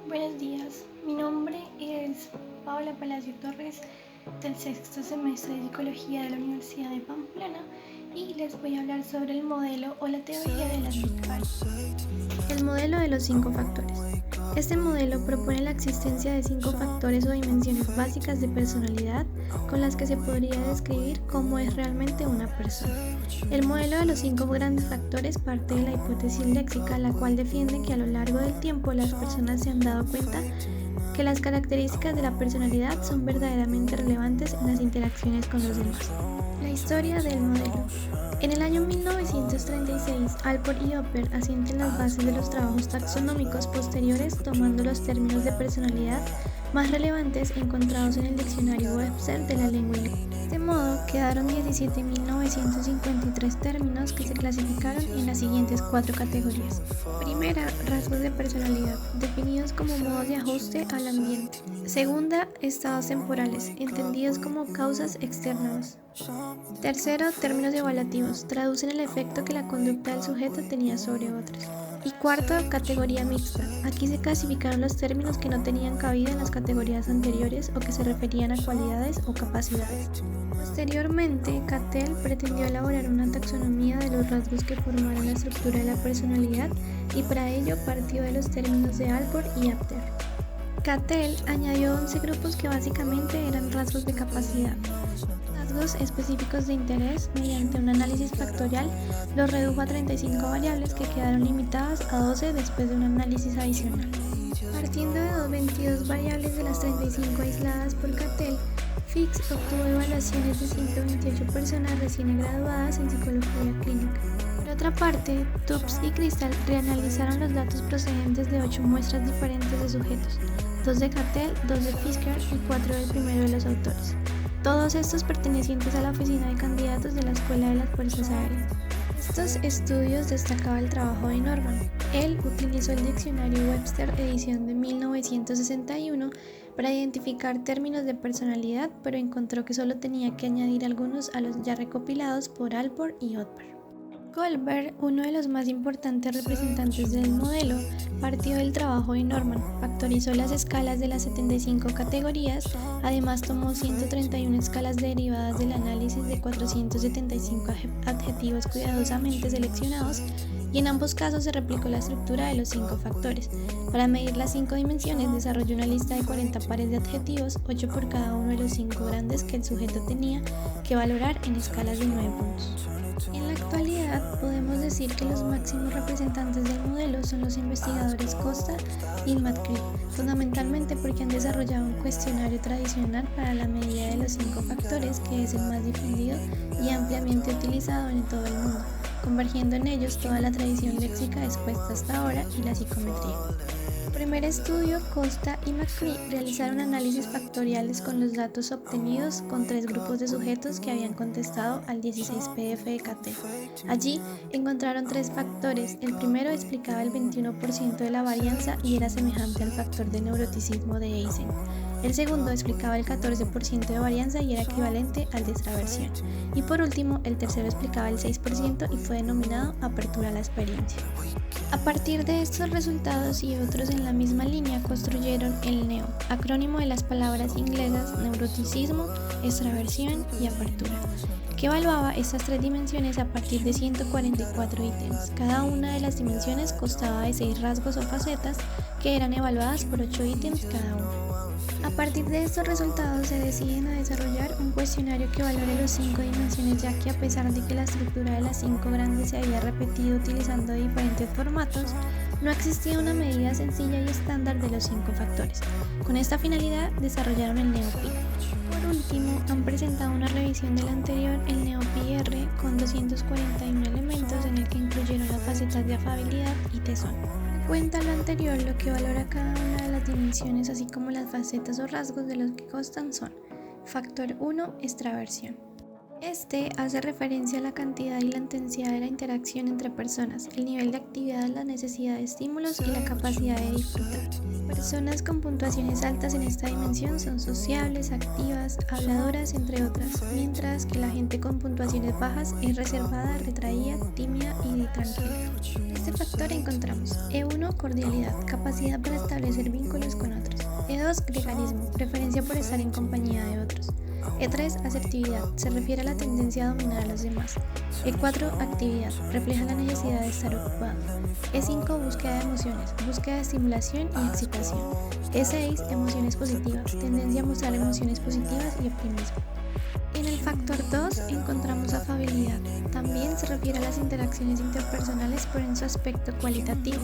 Buenos días, mi nombre es Paola Palacio Torres, del sexto semestre de Psicología de la Universidad de Pamplona, y les voy a hablar sobre el modelo o la teoría de las Big Five. El modelo de los 5 factores. Este modelo propone la existencia de 5 factores o dimensiones básicas de personalidad con las que se podría describir cómo es realmente una persona. El modelo de los 5 grandes factores parte de la hipótesis léxica, la cual defiende que a lo largo del tiempo las personas se han dado cuenta que las características de la personalidad son verdaderamente relevantes en las interacciones con los demás. La historia del modelo. En el año 1936, Allport y Hopper asientan las bases de los trabajos taxonómicos posteriores, tomando los términos de personalidad más relevantes encontrados en el diccionario Webster de la lengua inglesa. De este modo, quedaron 17.953 términos que se clasificaron en las siguientes 4 categorías. Primera, rasgos de personalidad, definidos como modos de ajuste al ambiente. Segunda, estados temporales, entendidos como causas externas. Tercero, términos evaluativos, traducen el efecto que la conducta del sujeto tenía sobre otros. Y cuarto, categoría mixta. Aquí se clasificaron los términos que no tenían cabida en las categorías anteriores o que se referían a cualidades o capacidades. Posteriormente, Cattell pretendió elaborar una taxonomía de los rasgos que formaron la estructura de la personalidad y para ello partió de los términos de Allport y Apter. Cattell añadió 11 grupos que básicamente eran rasgos de capacidad. Rasgos específicos de interés, mediante un análisis factorial, los redujo a 35 variables que quedaron limitadas a 12 después de un análisis adicional. Partiendo de 22 variables de las 35 aisladas por Cattell, Fix obtuvo evaluaciones de 128 personas recién graduadas en psicología clínica. Por otra parte, Tubbs y Crystal reanalizaron los datos procedentes de 8 muestras diferentes de sujetos, 2 de Cattell, 2 de Fisker y 4 del primero de los autores. Todos estos pertenecientes a la oficina de candidatos de la Escuela de las Fuerzas Aéreas. Estos estudios destacaba el trabajo de Norman. Él utilizó el diccionario Webster edición de 1961 para identificar términos de personalidad, pero encontró que solo tenía que añadir algunos a los ya recopilados por Allport y Hopper. Goldberg, uno de los más importantes representantes del modelo, partió del trabajo de Norman, factorizó las escalas de las 75 categorías, además tomó 131 escalas derivadas del análisis de 475 adjetivos cuidadosamente seleccionados y en ambos casos se replicó la estructura de los 5 factores. Para medir las 5 dimensiones desarrolló una lista de 40 pares de adjetivos, 8 por cada uno de los 5 grandes que el sujeto tenía que valorar en escalas de 9 puntos. En la actualidad, podemos decir que los máximos representantes del modelo son los investigadores Costa y McCree, fundamentalmente porque han desarrollado un cuestionario tradicional para la medida de los 5 factores que es el más difundido y ampliamente utilizado en todo el mundo, convergiendo en ellos toda la tradición léxica expuesta hasta ahora y la psicometría. En el primer estudio, Costa y McCree realizaron análisis factoriales con los datos obtenidos con 3 grupos de sujetos que habían contestado al 16 PDF de Cattell. Allí encontraron 3 factores. El primero explicaba el 21% de la varianza y era semejante al factor de neuroticismo de Eysen. El segundo explicaba el 14% de varianza y era equivalente al de extraversión. Y por último, el tercero explicaba el 6% y fue denominado apertura a la experiencia. A partir de estos resultados y otros en la misma línea construyeron el NEO, acrónimo de las palabras inglesas neuroticismo, extraversión y apertura, que evaluaba estas 3 dimensiones a partir de 144 ítems. Cada una de las dimensiones constaba de 6 rasgos o facetas que eran evaluadas por 8 ítems cada uno. A partir de estos resultados se deciden a desarrollar un cuestionario que valore los 5 dimensiones, ya que a pesar de que la estructura de las 5 grandes se había repetido utilizando diferentes formatos, no existía una medida sencilla y estándar de los 5 factores. Con esta finalidad desarrollaron el NeoPi. Por último, han presentado una revisión del anterior, el NeoPi-R, con 241 elementos en el que incluyeron las facetas de afabilidad y tesón. Cuenta lo anterior, lo que valora cada una de las dimensiones, así como las facetas o rasgos de los que constan son: factor 1, extraversión. Este hace referencia a la cantidad y la intensidad de la interacción entre personas, el nivel de actividad, la necesidad de estímulos y la capacidad de disfrutar. Personas con puntuaciones altas en esta dimensión son sociables, activas, habladoras, entre otras, mientras que la gente con puntuaciones bajas es reservada, retraída, tímida y tranquila. En este factor encontramos E1, cordialidad, capacidad para establecer vínculos con otros. E2, gregarismo, preferencia por estar en compañía de otros. E3, asertividad, se refiere a la tendencia a dominar a los demás. E4, actividad, refleja la necesidad de estar ocupado. E5, búsqueda de emociones, búsqueda de estimulación y excitación. E6, emociones positivas, tendencia a mostrar emociones positivas y optimismo. En el factor 2 encontramos afabilidad. También se refiere a las interacciones interpersonales pero en su aspecto cualitativo.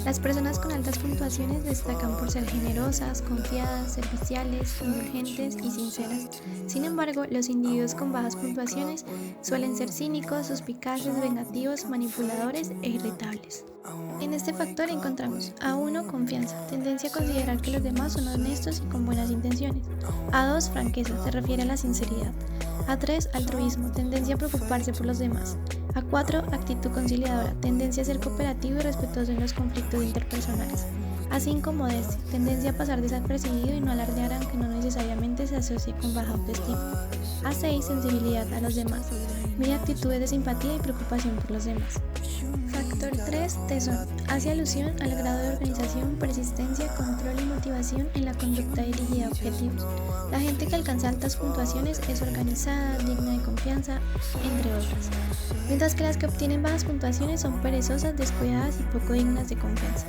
Las personas con altas puntuaciones destacan por ser generosas, confiadas, serviciales, indulgentes y sinceras. Sin embargo, los individuos con bajas puntuaciones suelen ser cínicos, suspicaces, vengativos, manipuladores e irritables. En este factor encontramos A1, confianza, tendencia a considerar que los demás son honestos y con buenas intenciones. A2, franqueza, se refiere a la sinceridad. A3, altruismo, tendencia a preocuparse por los demás. A4, actitud conciliadora, tendencia a ser cooperativo y respetuoso en los conflictos interpersonales. A5, modestia, tendencia a pasar desapercibido y no alardear aunque no necesariamente se asocie con baja autoestima. A6, sensibilidad a los demás, mira actitudes de simpatía y preocupación por los demás. Factor 3, tesón, hace alusión al grado de organización, persistencia, control y motivación en la conducta dirigida a objetivos. La gente que alcanza altas puntuaciones es organizada, digna de confianza, entre otras, mientras que las que obtienen bajas puntuaciones son perezosas, descuidadas y poco dignas de confianza.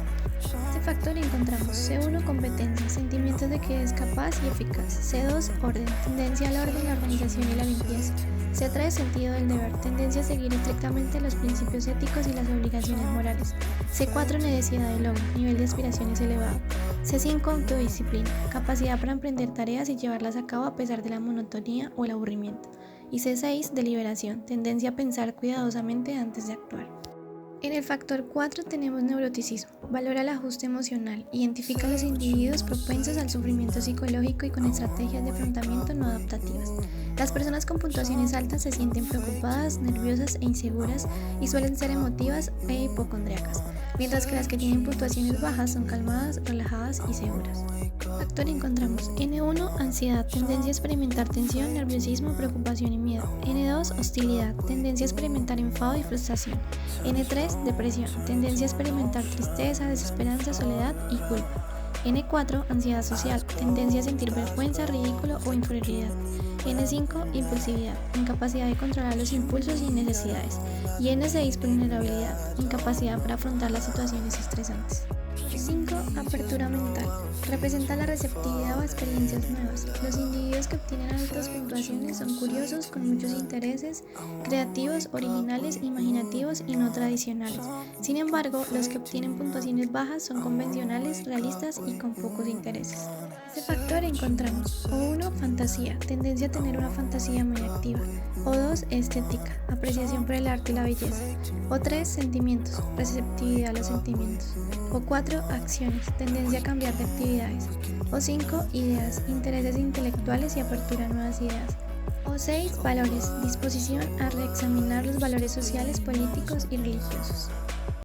Este factor encontramos C1, competencia, sentimientos de que es capaz y eficaz. C2, orden, tendencia al orden, la organización y la limpieza. C3, sentido del deber, tendencia a seguir estrictamente los principios éticos y las obligaciones morales. C4, necesidad de logro, nivel de aspiraciones elevado. C5, autodisciplina, capacidad para emprender tareas y llevarlas a cabo a pesar de la monotonía o el aburrimiento. Y C6, deliberación, tendencia a pensar cuidadosamente antes de actuar. En el factor 4 tenemos neuroticismo, valora el ajuste emocional, identifica a los individuos propensos al sufrimiento psicológico y con estrategias de afrontamiento no adaptativas. Las personas con puntuaciones altas se sienten preocupadas, nerviosas e inseguras y suelen ser emotivas e hipocondríacas, mientras que las que tienen puntuaciones bajas son calmadas, relajadas y seguras. Factor encontramos N1, ansiedad, tendencia a experimentar tensión, nerviosismo, preocupación y miedo. N2, hostilidad, tendencia a experimentar enfado y frustración. N3, depresión, tendencia a experimentar tristeza, desesperanza, soledad y culpa. N4, ansiedad social, tendencia a sentir vergüenza, ridículo o inferioridad. N5, impulsividad, incapacidad de controlar los impulsos y necesidades. Y N6, vulnerabilidad, incapacidad para afrontar las situaciones estresantes. 5. Apertura mental. Representa la receptividad o experiencias nuevas. Los individuos que obtienen altas puntuaciones son curiosos, con muchos intereses, creativos, originales, imaginativos y no tradicionales. Sin embargo, los que obtienen puntuaciones bajas son convencionales, realistas y con pocos intereses. Este factor encontramos O1, fantasía, tendencia a tener una fantasía muy activa. O2, estética, apreciación por el arte y la belleza. O3, sentimientos, receptividad a los sentimientos. O4, acciones, tendencia a cambiar de actividades. O5, ideas, intereses intelectuales y apertura a nuevas ideas. O6, valores, disposición a reexaminar los valores sociales, políticos y religiosos.